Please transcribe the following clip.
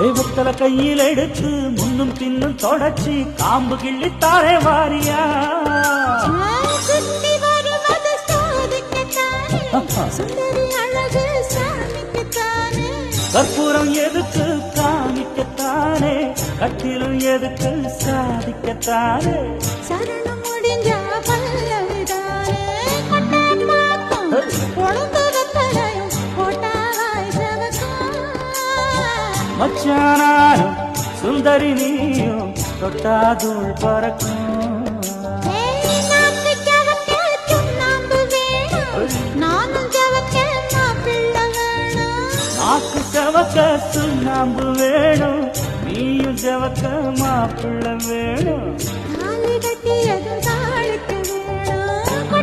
தெய்வத்தல கையில் எடுத்து முன்னும் பின்னும் தொடச்சி காம்பு கிள்ளித்தாரே வாரியா சுத்தி வருவது சோதிக்கத்தானே சுந்தரி அழகு சாமிக்கத்தானே கற்பூரம் எதுக்கு காமிக்கத்தானே கட்டிலும் எதுக்கு சாதிக்கத்தானே சரணம் முடிஞ்சா பல்லவிதானே கொண்டான் மாக்கும் பொழுந்ததத்தலையும் போட்டாவாய் சவக்கும் மச்சானாரும் சுந்தரி நீயும் தொட்டாதூள் பறக்கும் நாக்கு ஜவக்க சுண்ணாம்பு வேணும் நானும் ஜவக்க மாப்பிள்ளை வேணும் நாக்கு செவக்க சுண்ணாம்பு வேணும் நீயும் செவக்க மாப்பிள்ளை வேணும் தாலி கட்டியதும் தாழ்